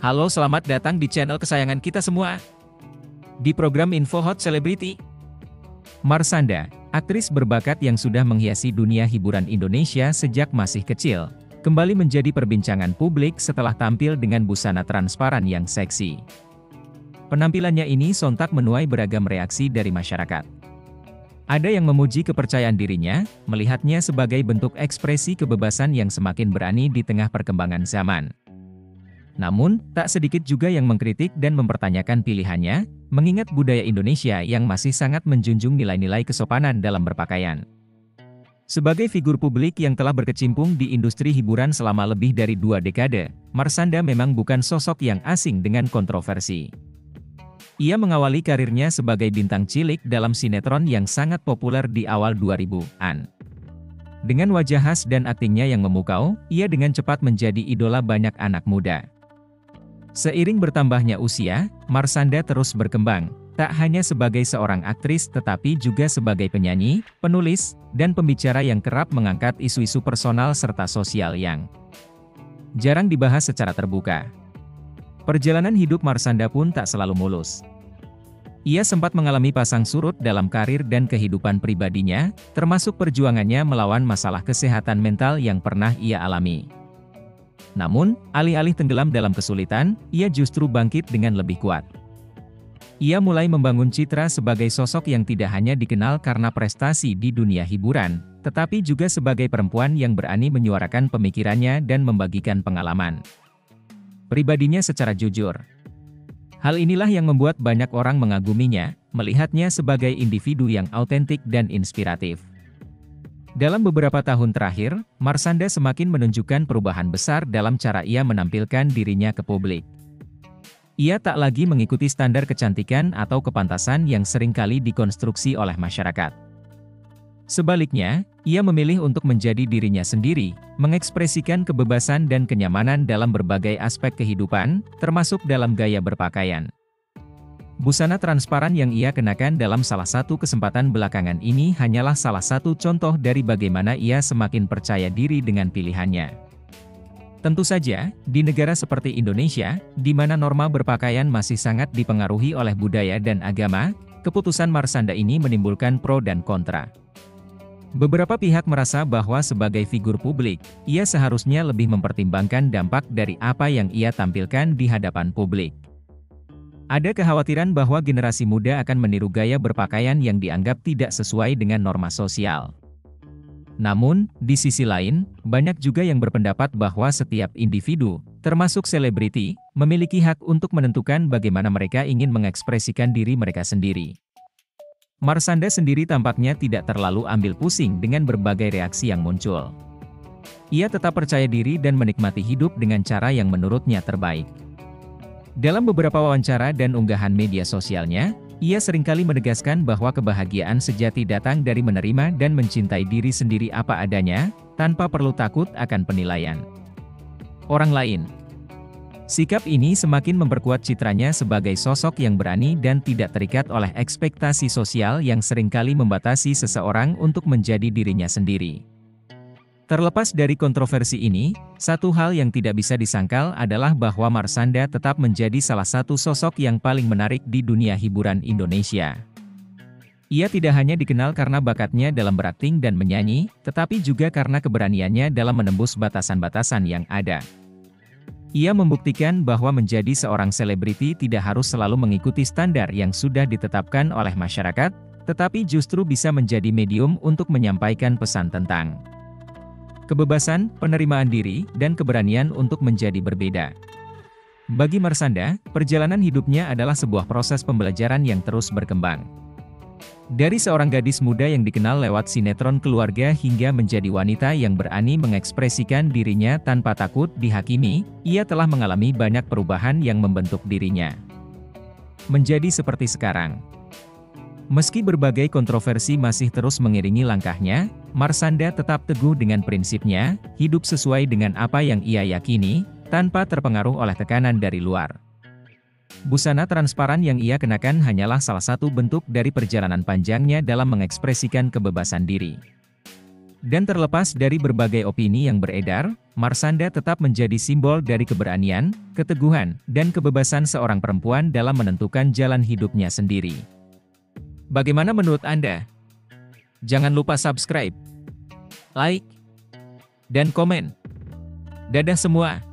Halo, selamat datang di channel kesayangan kita semua. Di program Info Hot Celebrity, Marshanda, aktris berbakat yang sudah menghiasi dunia hiburan Indonesia sejak masih kecil, kembali menjadi perbincangan publik setelah tampil dengan busana transparan yang seksi. Penampilannya ini sontak menuai beragam reaksi dari masyarakat. Ada yang memuji kepercayaan dirinya, melihatnya sebagai bentuk ekspresi kebebasan yang semakin berani di tengah perkembangan zaman. Namun, tak sedikit juga yang mengkritik dan mempertanyakan pilihannya, mengingat budaya Indonesia yang masih sangat menjunjung nilai-nilai kesopanan dalam berpakaian. Sebagai figur publik yang telah berkecimpung di industri hiburan selama lebih dari 2 dekade, Marshanda memang bukan sosok yang asing dengan kontroversi. Ia mengawali karirnya sebagai bintang cilik dalam sinetron yang sangat populer di awal 2000-an. Dengan wajah khas dan aktingnya yang memukau, ia dengan cepat menjadi idola banyak anak muda. Seiring bertambahnya usia, Marshanda terus berkembang, tak hanya sebagai seorang aktris tetapi juga sebagai penyanyi, penulis, dan pembicara yang kerap mengangkat isu-isu personal serta sosial yang jarang dibahas secara terbuka. Perjalanan hidup Marshanda pun tak selalu mulus. Ia sempat mengalami pasang surut dalam karir dan kehidupan pribadinya, termasuk perjuangannya melawan masalah kesehatan mental yang pernah ia alami. Namun, alih-alih tenggelam dalam kesulitan, ia justru bangkit dengan lebih kuat. Ia mulai membangun citra sebagai sosok yang tidak hanya dikenal karena prestasi di dunia hiburan, tetapi juga sebagai perempuan yang berani menyuarakan pemikirannya dan membagikan pengalaman pribadinya secara jujur. Hal inilah yang membuat banyak orang mengaguminya, melihatnya sebagai individu yang autentik dan inspiratif. Dalam beberapa tahun terakhir, Marshanda semakin menunjukkan perubahan besar dalam cara ia menampilkan dirinya ke publik. Ia tak lagi mengikuti standar kecantikan atau kepantasan yang seringkali dikonstruksi oleh masyarakat. Sebaliknya, ia memilih untuk menjadi dirinya sendiri, mengekspresikan kebebasan dan kenyamanan dalam berbagai aspek kehidupan, termasuk dalam gaya berpakaian. Busana transparan yang ia kenakan dalam salah satu kesempatan belakangan ini hanyalah salah satu contoh dari bagaimana ia semakin percaya diri dengan pilihannya. Tentu saja, di negara seperti Indonesia, di mana norma berpakaian masih sangat dipengaruhi oleh budaya dan agama, keputusan Marshanda ini menimbulkan pro dan kontra. Beberapa pihak merasa bahwa sebagai figur publik, ia seharusnya lebih mempertimbangkan dampak dari apa yang ia tampilkan di hadapan publik. Ada kekhawatiran bahwa generasi muda akan meniru gaya berpakaian yang dianggap tidak sesuai dengan norma sosial. Namun, di sisi lain, banyak juga yang berpendapat bahwa setiap individu, termasuk selebriti, memiliki hak untuk menentukan bagaimana mereka ingin mengekspresikan diri mereka sendiri. Marshanda sendiri tampaknya tidak terlalu ambil pusing dengan berbagai reaksi yang muncul. Ia tetap percaya diri dan menikmati hidup dengan cara yang menurutnya terbaik. Dalam beberapa wawancara dan unggahan media sosialnya, ia seringkali menegaskan bahwa kebahagiaan sejati datang dari menerima dan mencintai diri sendiri apa adanya, tanpa perlu takut akan penilaian orang lain. Sikap ini semakin memperkuat citranya sebagai sosok yang berani dan tidak terikat oleh ekspektasi sosial yang seringkali membatasi seseorang untuk menjadi dirinya sendiri. Terlepas dari kontroversi ini, satu hal yang tidak bisa disangkal adalah bahwa Marshanda tetap menjadi salah satu sosok yang paling menarik di dunia hiburan Indonesia. Ia tidak hanya dikenal karena bakatnya dalam berakting dan menyanyi, tetapi juga karena keberaniannya dalam menembus batasan-batasan yang ada. Ia membuktikan bahwa menjadi seorang selebriti tidak harus selalu mengikuti standar yang sudah ditetapkan oleh masyarakat, tetapi justru bisa menjadi medium untuk menyampaikan pesan tentang kebebasan, penerimaan diri, dan keberanian untuk menjadi berbeda. Bagi Marshanda, perjalanan hidupnya adalah sebuah proses pembelajaran yang terus berkembang. Dari seorang gadis muda yang dikenal lewat sinetron keluarga hingga menjadi wanita yang berani mengekspresikan dirinya tanpa takut dihakimi, ia telah mengalami banyak perubahan yang membentuk dirinya menjadi seperti sekarang. Meski berbagai kontroversi masih terus mengiringi langkahnya, Marshanda tetap teguh dengan prinsipnya, hidup sesuai dengan apa yang ia yakini, tanpa terpengaruh oleh tekanan dari luar. Busana transparan yang ia kenakan hanyalah salah satu bentuk dari perjalanan panjangnya dalam mengekspresikan kebebasan diri. Dan terlepas dari berbagai opini yang beredar, Marshanda tetap menjadi simbol dari keberanian, keteguhan, dan kebebasan seorang perempuan dalam menentukan jalan hidupnya sendiri. Bagaimana menurut Anda? Jangan lupa subscribe, like, dan komen. Dadah semua!